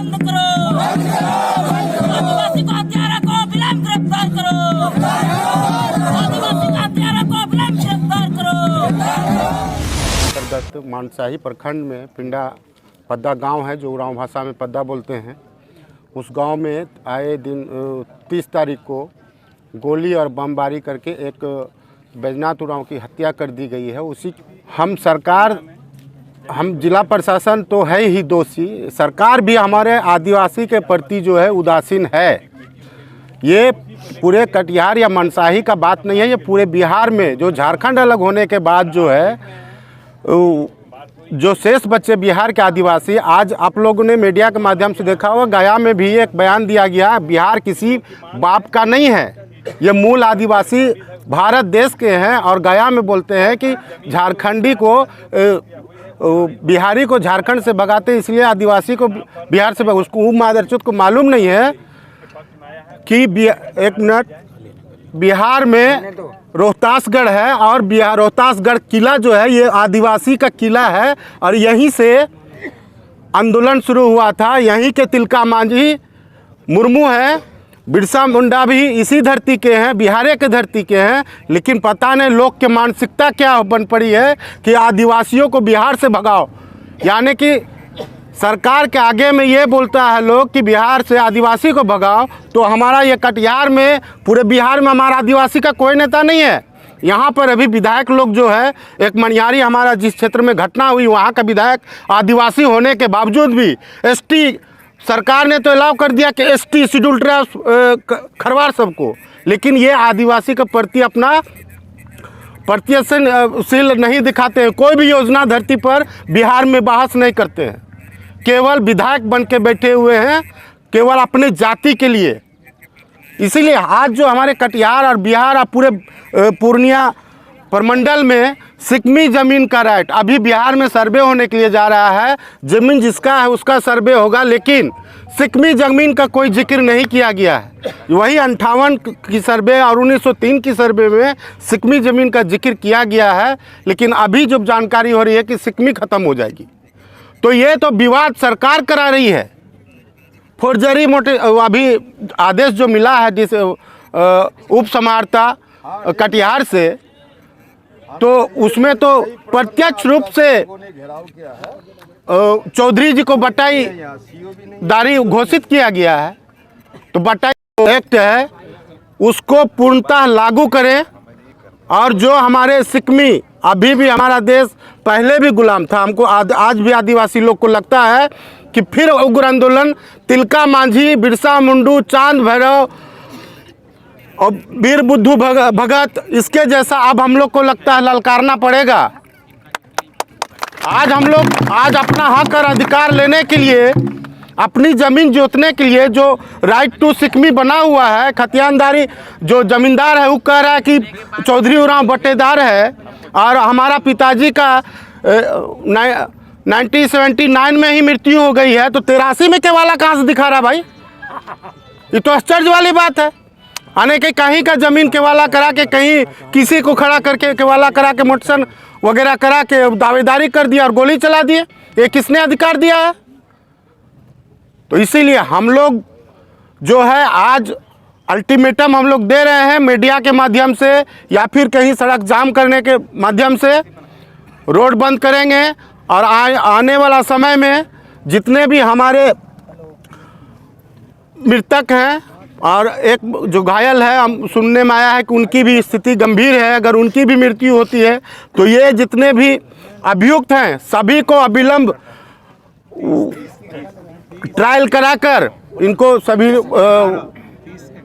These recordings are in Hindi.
बंद करो, आदिवासी को हत्यारा को विलंब गिरफ्तार करो, आदिवासी का हत्यारा को विलंब गिरफ्तार करो। अंतर्गत मानसाही प्रखंड में पिंडा पद्दा गांव है, जो उरांव भाषा में पद्दा बोलते हैं। उस गांव में आए दिन 30 तारीख को गोली और बमबारी करके एक बैजनाथ उरांव की हत्या कर दी गई है। उसी हम जिला प्रशासन तो है ही दोषी, सरकार भी हमारे आदिवासी के प्रति जो है उदासीन है। ये पूरे कटिहार या मनसाही का बात नहीं है, ये पूरे बिहार में जो झारखंड अलग होने के बाद जो है जो शेष बच्चे बिहार के आदिवासी, आज आप लोगों ने मीडिया के माध्यम से देखा होगा, गया में भी एक बयान दिया गया, बिहार किसी बाप का नहीं है, ये मूल आदिवासी भारत देश के हैं। और गया में बोलते हैं कि झारखंडी को बिहारी को झारखंड से भगाते, इसलिए आदिवासी को बिहार से उसको मादरचोद को मालूम नहीं है कि एक मिनट बिहार में रोहतासगढ़ है और बिहार रोहतासगढ़ किला जो है ये आदिवासी का किला है और यहीं से आंदोलन शुरू हुआ था। यहीं के तिलका मांझी मुर्मू हैं, बिरसा मुंडा भी इसी धरती के हैं, बिहार के धरती के हैं। लेकिन पता नहीं लोग के मानसिकता क्या बन पड़ी है कि आदिवासियों को बिहार से भगाओ, यानी कि सरकार के आगे में ये बोलता है लोग कि बिहार से आदिवासी को भगाओ। तो हमारा ये कटिहार में पूरे बिहार में हमारा आदिवासी का कोई नेता नहीं है। यहाँ पर अभी विधायक लोग जो है, एक मनियारी हमारा जिस क्षेत्र में घटना हुई वहाँ का विधायक आदिवासी होने के बावजूद भी एसटी सरकार ने तो अलाउ कर दिया कि एसटी शेड्यूल ट्राइब्स खरवार सबको, लेकिन ये आदिवासी के प्रति अपना प्रत्यक्षशील नहीं दिखाते हैं। कोई भी योजना धरती पर बिहार में बहस नहीं करते हैं, केवल विधायक बन के बैठे हुए हैं, केवल अपने जाति के लिए। इसीलिए आज जो हमारे कटिहार और बिहार और पूरे पूर्णिया प्रमंडल में सिकमी ज़मीन का राइट अभी बिहार में सर्वे होने के लिए जा रहा है। ज़मीन जिसका है उसका सर्वे होगा, लेकिन सिकमी ज़मीन का कोई जिक्र नहीं किया गया है। वही 58 की सर्वे और 1903 की सर्वे में सिकमी ज़मीन का जिक्र किया गया है, लेकिन अभी जो जानकारी हो रही है कि सिकमी ख़त्म हो जाएगी। तो ये तो विवाद सरकार करा रही है, फोर्जरी मोटे। अभी आदेश जो मिला है जिस उप समाहर्ता कटिहार से, तो उसमें तो प्रत्यक्ष रूप से चौधरी जी को बटाईदारी घोषित किया गया है। तो बटाई एक्ट है उसको पूर्णतः लागू करें। और जो हमारे सिकमी, अभी भी हमारा देश पहले भी गुलाम था, हमको आज भी आदिवासी लोग को लगता है कि फिर उग्र आंदोलन तिलका मांझी, बिरसा मुंडू, चांद भैरव और वीर बुद्धू भगत, इसके जैसा अब हम लोग को लगता है ललकारना पड़ेगा। आज हम लोग अपना हक और अधिकार लेने के लिए, अपनी ज़मीन जोतने के लिए जो राइट टू सिकमी बना हुआ है, खतियानदारी जो ज़मींदार है वो कह रहा है कि चौधरी उरांव बटेदार है। और हमारा पिताजी का 1979 में ही मृत्यु हो गई है, तो 83 में केवाला कहाँ से दिखा रहा भाई? ये तो आश्चर्य वाली बात है। आने के कहीं का ज़मीन केवाला करा के, कहीं किसी को खड़ा करके केवाला करा के, मोटसन वगैरह करा के दावेदारी कर दिया और गोली चला दिए। ये किसने अधिकार दिया है? तो इसीलिए हम लोग जो है आज अल्टीमेटम हम लोग दे रहे हैं मीडिया के माध्यम से, या फिर कहीं सड़क जाम करने के माध्यम से रोड बंद करेंगे। और आने वाला समय में जितने भी हमारे मृतक हैं और एक जो घायल है, हम सुनने में आया है कि उनकी भी स्थिति गंभीर है, अगर उनकी भी मृत्यु होती है तो ये जितने भी अभियुक्त हैं सभी को अविलंब ट्रायल कराकर इनको सभी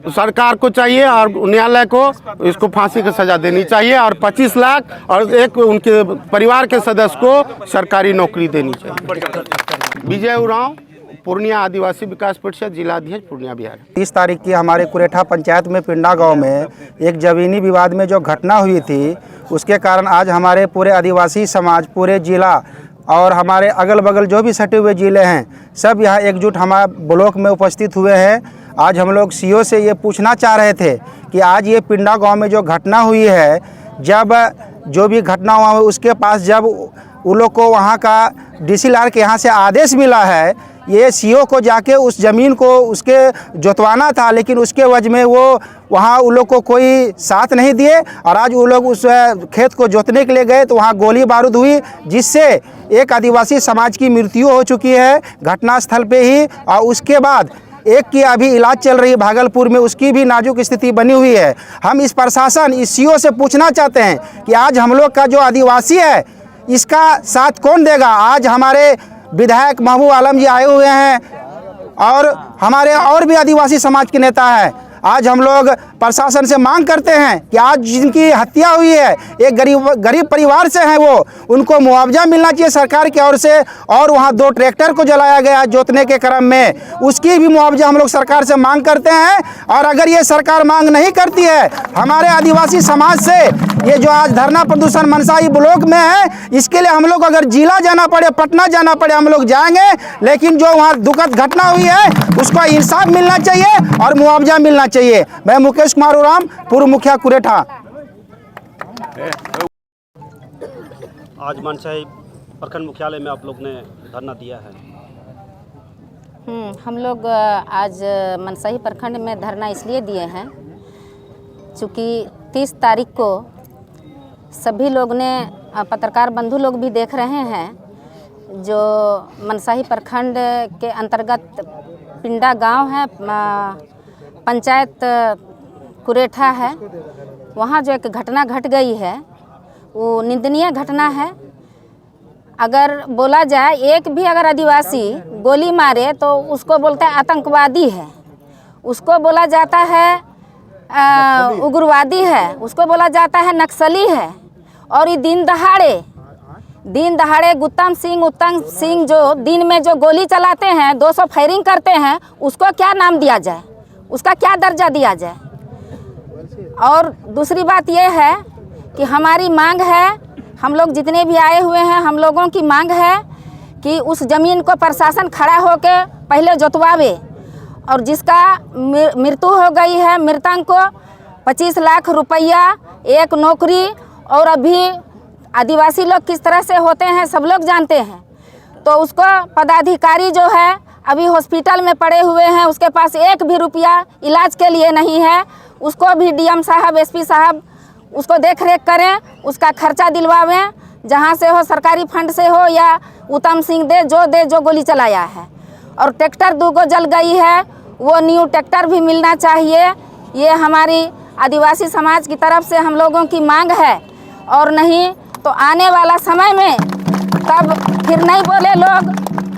सरकार को चाहिए और न्यायालय को इसको फांसी की सज़ा देनी चाहिए, और 25 लाख और एक उनके परिवार के सदस्य को सरकारी नौकरी देनी चाहिए। विजय उरांव, पूर्णिया आदिवासी विकास परिषद, जिलाध्यक्ष, पूर्णिया, बिहार। 30 तारीख की हमारे कुरेठा पंचायत में पिंडा गांव में एक ज़मीनी विवाद में जो घटना हुई थी, उसके कारण आज हमारे पूरे आदिवासी समाज, पूरे जिला और हमारे अगल बगल जो भी सटे हुए ज़िले हैं, सब यहाँ एकजुट हमारे ब्लॉक में उपस्थित हुए हैं। आज हम लोग सीओ से ये पूछना चाह रहे थे कि आज ये पिंडा गांव में जो घटना हुई है, जब जो भी घटना हुआ उसके पास जब उन लोग को वहाँ का डीसीएलआर के यहाँ से आदेश मिला है ये सीओ को जाके उस ज़मीन को उसके जोतवाना था, लेकिन उसके वजह में वो वहाँ उन लोग को कोई साथ नहीं दिए और आज वो लोग उस खेत को जोतने के लिए गए तो वहाँ गोली बारूद हुई, जिससे एक आदिवासी समाज की मृत्यु हो चुकी है घटनास्थल पे ही। और उसके बाद एक की अभी इलाज चल रही है भागलपुर में, उसकी भी नाजुक स्थिति बनी हुई है। हम इस प्रशासन, इस सीओ से पूछना चाहते हैं कि आज हम लोग का जो आदिवासी है इसका साथ कौन देगा। आज हमारे विधायक महबूब आलम जी आए हुए हैं और हमारे और भी आदिवासी समाज के नेता हैं। आज हम लोग प्रशासन से मांग करते हैं कि आज जिनकी हत्या हुई है एक गरीब परिवार से हैं, वो उनको मुआवजा मिलना चाहिए सरकार की ओर से। और वहाँ 2 ट्रैक्टर को जलाया गया जोतने के क्रम में, उसकी भी मुआवजा हम लोग सरकार से मांग करते हैं। और अगर ये सरकार मांग नहीं करती है हमारे आदिवासी समाज से, ये जो आज धरना प्रदर्शन मनसाही ब्लॉक में है, इसके लिए हम लोग अगर जिला जाना पड़े, पटना जाना पड़े, हम लोग जाएंगे। लेकिन जो वहाँ दुखद घटना हुई है उसको इंसाफ मिलना चाहिए और मुआवजा मिलना चाहिए। मैं मुकेश कुमार उराम, पूर्व मुखिया कुरेठा। आज मनसाही प्रखंड मुख्यालय में आप लोग ने धरना दिया है। हम लोग आज मनसाही प्रखंड में धरना इसलिए दिए हैं चूँकि 30 तारीख को सभी लोग ने, पत्रकार बंधु लोग भी देख रहे हैं, जो मनसाही प्रखंड के अंतर्गत पिंडा गांव है, पंचायत कुरेठा है, वहाँ जो एक घटना घट गई है वो निंदनीय घटना है। अगर बोला जाए एक भी अगर आदिवासी गोली मारे तो उसको बोलता है आतंकवादी है, उसको बोला जाता है उग्रवादी है, उसको बोला जाता है नक्सली है। और ये दिन दहाड़े उत्तम सिंह जो दिन में जो गोली चलाते हैं, 200 फायरिंग करते हैं, उसको क्या नाम दिया जाए, उसका क्या दर्जा दिया जाए। और दूसरी बात यह है कि हमारी मांग है, हम लोग जितने भी आए हुए हैं, हम लोगों की मांग है कि उस ज़मीन को प्रशासन खड़ा होकर पहले जोतवावे और जिसका मृत्यु हो गई है, मृतक को 25 लाख रुपया, एक नौकरी। और अभी आदिवासी लोग किस तरह से होते हैं सब लोग जानते हैं। तो उसको पदाधिकारी जो है अभी हॉस्पिटल में पड़े हुए हैं, उसके पास एक भी रुपया इलाज के लिए नहीं है। उसको भी डीएम साहब, एसपी साहब उसको देख रेख करें, उसका खर्चा दिलवावें, जहाँ से हो, सरकारी फंड से हो या उत्तम सिंह दे जो गोली चलाया है। और ट्रैक्टर 2 जल गई है, वो न्यू ट्रैक्टर भी मिलना चाहिए। ये हमारी आदिवासी समाज की तरफ से हम लोगों की मांग है। और नहीं तो आने वाला समय में तब फिर नहीं बोले लोग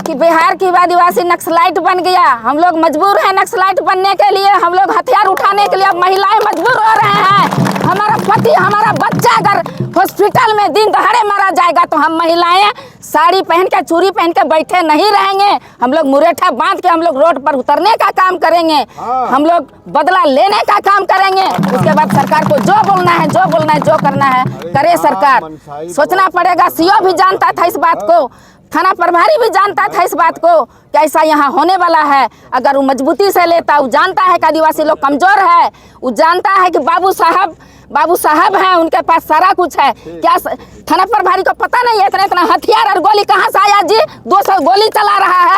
कि बिहार की आदिवासी नक्सलाइट बन गया। हम लोग मजबूर हैं नक्सलाइट बनने के लिए, हम लोग हथियार उठाने के लिए अब महिलाएं मजबूर हो रहे हैं। हमारा पति, हमारा बच्चा अगर हॉस्पिटल में दिन दहाड़े मारा जाएगा तो हम महिलाएं साड़ी पहन के, चूड़ी पहन के बैठे नहीं रहेंगे। हम लोग मुरेठा बांध के हम लोग रोड पर उतरने का काम करेंगे, हम लोग बदला लेने का काम करेंगे। उसके बाद सरकार को जो बोलना है, जो करना है करे सरकार। सोचना पड़ेगा, सीओ भी जानता था इस बात को, थाना प्रभारी भी जानता था इस बात को कि ऐसा यहाँ होने वाला है। अगर वो मजबूती से लेता, वो जानता है कि आदिवासी लोग कमज़ोर है, वो जानता है कि बाबू साहब हैं, उनके पास सारा कुछ है। क्या थाना प्रभारी को पता नहीं है इतना हथियार और गोली कहाँ से आया जी? 200 गोली चला रहा है।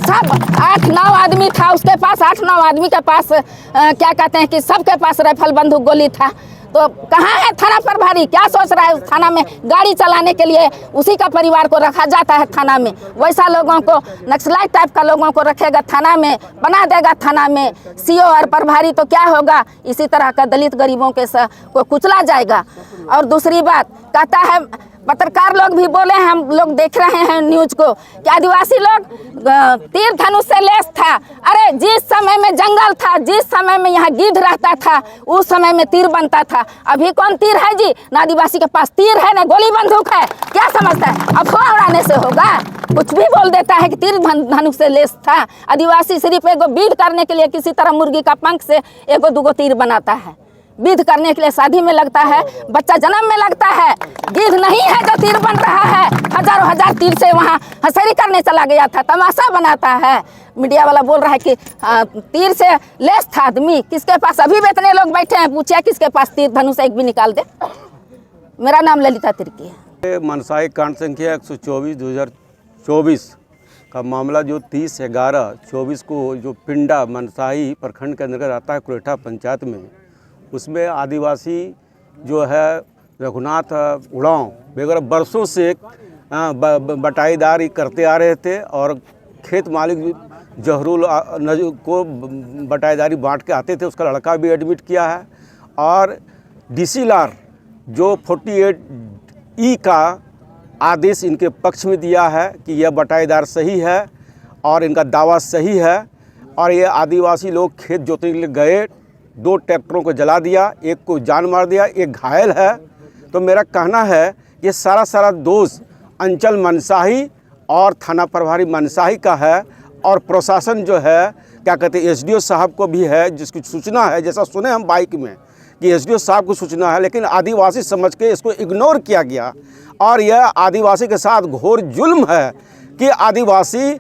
सब 8-9 आदमी था उसके पास, 8-9 आदमी के पास क्या कहते हैं कि सबके पास राइफल बंदूक गोली था। तो कहाँ है थाना प्रभारी? क्या सोच रहा है? उस थाना में गाड़ी चलाने के लिए उसी का परिवार को रखा जाता है थाना में। वैसा लोगों को, नक्सलाइट टाइप का लोगों को रखेगा थाना में, बना देगा थाना में सीओ और प्रभारी, तो क्या होगा? इसी तरह का दलित गरीबों के को कुचला जाएगा। और दूसरी बात कहता है, पत्रकार लोग भी बोले हैं, हम लोग देख रहे हैं न्यूज़ को, कि आदिवासी लोग तीर धनुष से लैस था। अरे जिस समय में जंगल था, जिस समय में यहाँ गिद्ध रहता था, उस समय में तीर बनता था। अभी कौन तीर है जी? ना आदिवासी के पास तीर है, ना गोली बंदूक है। क्या समझता है? अफवाह उड़ाने से होगा? कुछ भी बोल देता है कि तीर धनुष से लैस था। आदिवासी सिर्फ एगो विध करने के लिए किसी तरह मुर्गी का पंख से 1-2 तीर बनाता है। विध करने के लिए शादी में लगता है, बच्चा जन्म में लगता है। गिद्ध नहीं है जो तीर बन रहा है। हजारों हजार तीर से वहाँ हंसरी करने चला गया था, तमाशा बनाता है। मीडिया वाला बोल रहा है कि तीर से लेस था आदमी। किसके पास? अभी भी इतने लोग बैठे हैं, पूछिए किसके पास तीर धनुष एक भी निकाल दे। मेरा नाम ललिता तिर्की है। मनसाही कांड संख्या 124/2024 का मामला जो 30/11/24 को जो पिंडा मनसाही प्रखंड के अंतर्गत आता है कुरेठा पंचायत में, उसमें आदिवासी जो है रघुनाथ उड़ाव वगैरह बरसों से बटाईदारी करते आ रहे थे और खेत मालिक जहरूल को बटाईदारी बांट के आते थे। उसका लड़का भी एडमिट किया है और डीसी लार जो 48E का आदेश इनके पक्ष में दिया है कि यह बटाईदार सही है और इनका दावा सही है। और ये आदिवासी लोग खेत जोतने के लिए गए, 2 ट्रैक्टरों को जला दिया, एक को जान मार दिया, एक घायल है। तो मेरा कहना है ये सारा दोष अंचल मनसाही और थाना प्रभारी मनसाही का है और प्रशासन जो है क्या कहते हैं SDO साहब को भी है, जिसकी सूचना है, जैसा सुने हम बाइक में कि SDO साहब को सूचना है, लेकिन आदिवासी समझ के इसको इग्नोर किया गया। और यह आदिवासी के साथ घोर जुल्म है कि आदिवासी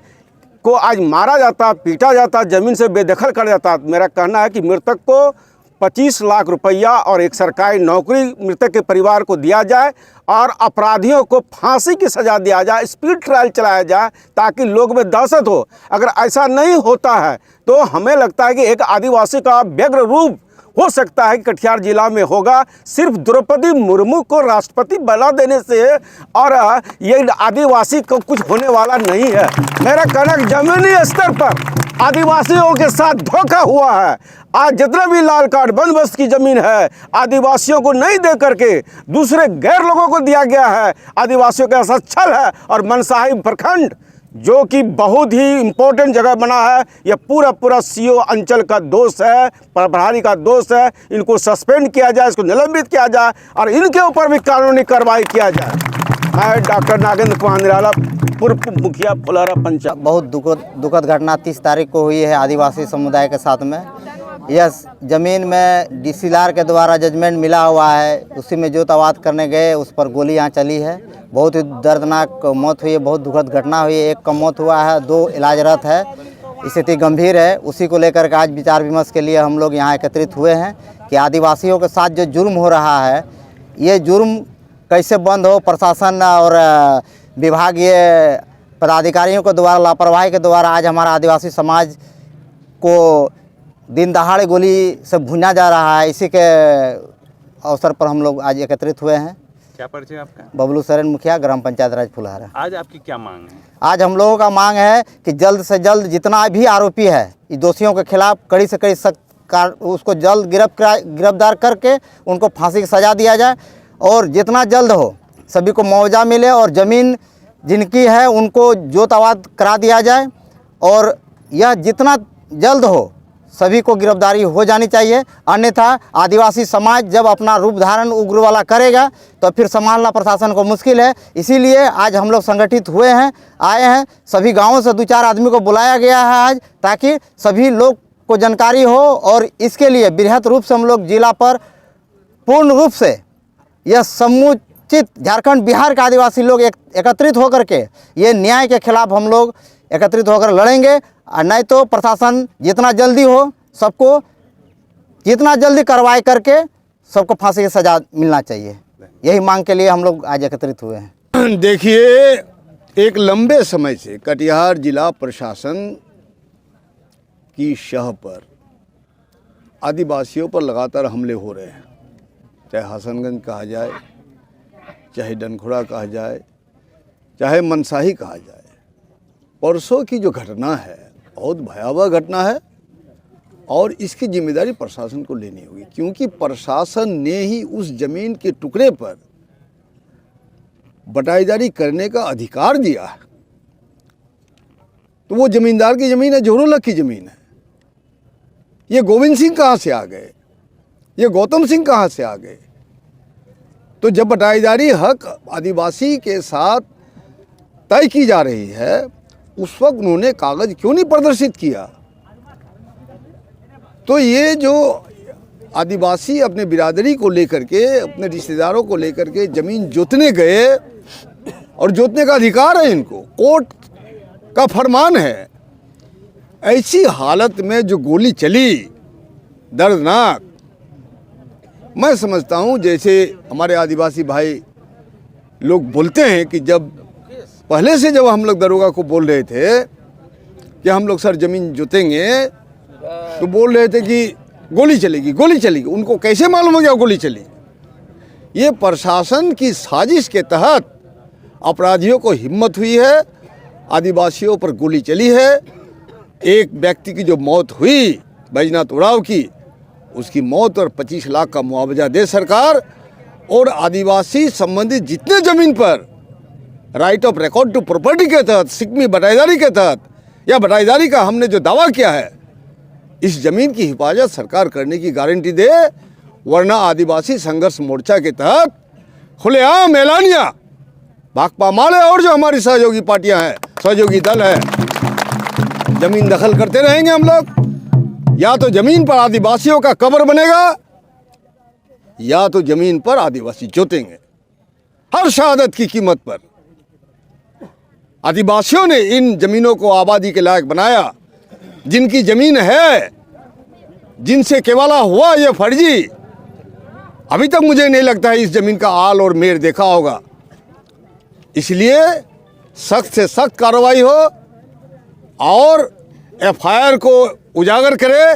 को आज मारा जाता, पीटा जाता, ज़मीन से बेदखल कर जाता। मेरा कहना है कि मृतक को 25 लाख रुपया और एक सरकारी नौकरी मृतक के परिवार को दिया जाए और अपराधियों को फांसी की सज़ा दिया जाए, स्पीड ट्रायल चलाया जाए ताकि लोग में दहशत हो। अगर ऐसा नहीं होता है तो हमें लगता है कि एक आदिवासी का व्यग्र रूप हो सकता है कि कटिहार जिला में होगा। सिर्फ द्रौपदी मुर्मू को राष्ट्रपति बना देने से और ये आदिवासी को कुछ होने वाला नहीं है। मेरा कहना है जमीनी स्तर पर आदिवासियों के साथ धोखा हुआ है। आज जितना भी लाल कार्ड बंदोबस्त की ज़मीन है आदिवासियों को नहीं दे करके दूसरे गैर लोगों को दिया गया है। आदिवासियों के साथ छल है और मनसाही प्रखंड जो कि बहुत ही इम्पोर्टेंट जगह बना है, यह पूरा CO अंचल का दोष है, प्रभारी का दोष है। इनको सस्पेंड किया जाए, इसको निलंबित किया जाए और इनके ऊपर भी कानूनी कार्रवाई किया जाए। मैं डॉक्टर नागेंद्र कुमार निराला, पूर्व मुखिया फुलारा पंचायत। बहुत दुखद घटना 30 तारीख को हुई है आदिवासी समुदाय के साथ में। यह ज़मीन में डीसी लार के द्वारा जजमेंट मिला हुआ है, उसी में जोत आबाद करने गए, उस पर गोली यहाँ चली है। बहुत ही दर्दनाक मौत हुई है, बहुत दुखद घटना हुई है। एक का मौत हुआ है, 2 इलाजरत है, स्थिति गंभीर है। उसी को लेकर के आज विचार विमर्श के लिए हम लोग यहाँ एकत्रित हुए हैं कि आदिवासियों के साथ जो जुर्म हो रहा है, ये जुर्म कैसे बंद हो। प्रशासन और विभागीय पदाधिकारियों के द्वारा लापरवाही के द्वारा आज हमारा आदिवासी समाज को दिन दहाड़े गोली से भुना जा रहा है। इसी के अवसर पर हम लोग आज एकत्रित हुए हैं। क्या परिचय आपका? बबलू सरन, मुखिया, ग्राम पंचायत राज फुलहारा। आज आपकी क्या मांग है? आज हम लोगों का मांग है कि जल्द से जल्द जितना भी आरोपी है इस दोषियों के खिलाफ कड़ी से कड़ी सख्त उसको जल्द गिरफ्तार करके उनको फांसी की सज़ा दिया जाए और जितना जल्द हो सभी को मुआवजा मिले और ज़मीन जिनकी है उनको जोत आबाद करा दिया जाए। और यह जितना जल्द हो सभी को गिरफ्तारी हो जानी चाहिए, अन्यथा आदिवासी समाज जब अपना रूप धारण उग्र वाला करेगा तो फिर संभालना प्रशासन को मुश्किल है। इसीलिए आज हम लोग संगठित हुए हैं, आए हैं। सभी गांवों से 2-4 आदमी को बुलाया गया है आज, ताकि सभी लोग को जानकारी हो। और इसके लिए बृहत रूप से हम लोग जिला पर पूर्ण रूप से यह समुचित झारखंड बिहार के आदिवासी लोग एकत्रित होकर के ये न्याय के खिलाफ हम लोग एकत्रित होकर लड़ेंगे। और नहीं तो प्रशासन जितना जल्दी हो सबको जितना जल्दी कार्रवाई करके सबको फांसी की सज़ा मिलना चाहिए। यही मांग के लिए हम लोग आज एकत्रित हुए हैं। देखिए, एक लंबे समय से कटिहार जिला प्रशासन की शह पर आदिवासियों पर लगातार हमले हो रहे हैं, चाहे हसनगंज कहा जाए, चाहे डनखुरा कहा जाए, चाहे मनसाही कहा जाए। परसों की जो घटना है बहुत भयावह घटना है और इसकी जिम्मेदारी प्रशासन को लेनी होगी, क्योंकि प्रशासन ने ही उस जमीन के टुकड़े पर बटाईदारी करने का अधिकार दिया है। तो वो जमींदार की ज़मीन है, जोरोलक की ज़मीन है। ये गोविंद सिंह कहाँ से आ गए, ये गौतम सिंह कहाँ से आ गए? तो जब बटाईदारी हक आदिवासी के साथ तय की जा रही है उस वक्त उन्होंने कागज क्यों नहीं प्रदर्शित किया? तो ये जो आदिवासी अपने बिरादरी को लेकर के, अपने रिश्तेदारों को लेकर के ज़मीन जोतने गए और जोतने का अधिकार है इनको, कोर्ट का फरमान है, ऐसी हालत में जो गोली चली दर्दनाक, मैं समझता हूँ जैसे हमारे आदिवासी भाई लोग बोलते हैं कि जब पहले से जब हम लोग दरोगा को बोल रहे थे कि हम लोग सर ज़मीन जोतेंगे, तो बोल रहे थे कि गोली चलेगी, गोली चलेगी। उनको कैसे मालूम हो गया गोली चली? ये प्रशासन की साजिश के तहत अपराधियों को हिम्मत हुई है, आदिवासियों पर गोली चली है। एक व्यक्ति की जो मौत हुई बैजनाथ उरांव की, उसकी मौत और 25 लाख का मुआवजा दे सरकार, और आदिवासी संबंधित जितने ज़मीन पर right of record to property के तहत, सिकमी बटाईदारी के तहत या बटाईदारी का हमने जो दावा किया है, इस ज़मीन की हिफाजत सरकार करने की गारंटी दे, वरना आदिवासी संघर्ष मोर्चा के तहत खुलेआम ऐलानिया भाकपा माले और जो हमारी सहयोगी पार्टियां हैं, सहयोगी दल है, ज़मीन दखल करते रहेंगे हम लोग। या तो ज़मीन पर आदिवासियों का कब्र बनेगा, या तो ज़मीन पर आदिवासी जोतेंगे, हर शहादत की कीमत पर। आदिवासियों ने इन ज़मीनों को आबादी के लायक बनाया। जिनकी ज़मीन है, जिनसे केवाला हुआ ये फर्जी, अभी तक मुझे नहीं लगता है इस ज़मीन का आल और मेर देखा होगा। इसलिए सख्त से सख्त कार्रवाई हो और एफआईआर को उजागर करे।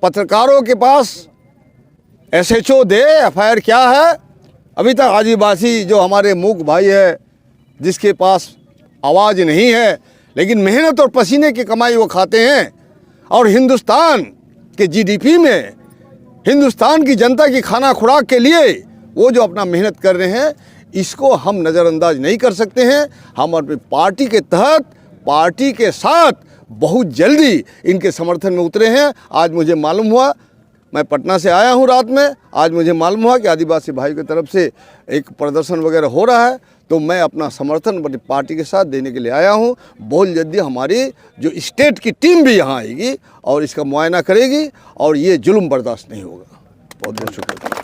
पत्रकारों के पास एसएचओ दे एफआईआर क्या है। अभी तक आदिवासी जो हमारे मूक भाई है, जिसके पास आवाज़ नहीं है, लेकिन मेहनत और पसीने की कमाई वो खाते हैं, और हिंदुस्तान के जीडीपी में हिंदुस्तान की जनता की खाना खुराक के लिए वो जो अपना मेहनत कर रहे हैं, इसको हम नज़रअंदाज नहीं कर सकते हैं। हम अपनी पार्टी के तहत, पार्टी के साथ बहुत जल्दी इनके समर्थन में उतरे हैं। आज मुझे मालूम हुआ, मैं पटना से आया हूं रात में, आज मुझे मालूम हुआ कि आदिवासी भाई की तरफ से एक प्रदर्शन वगैरह हो रहा है, तो मैं अपना समर्थन अपनी पार्टी के साथ देने के लिए आया हूं। बहुत जल्दी हमारी जो स्टेट की टीम भी यहाँ आएगी और इसका मुआयना करेगी, और ये जुल्म बर्दाश्त नहीं होगा। बहुत बहुत शुक्रिया।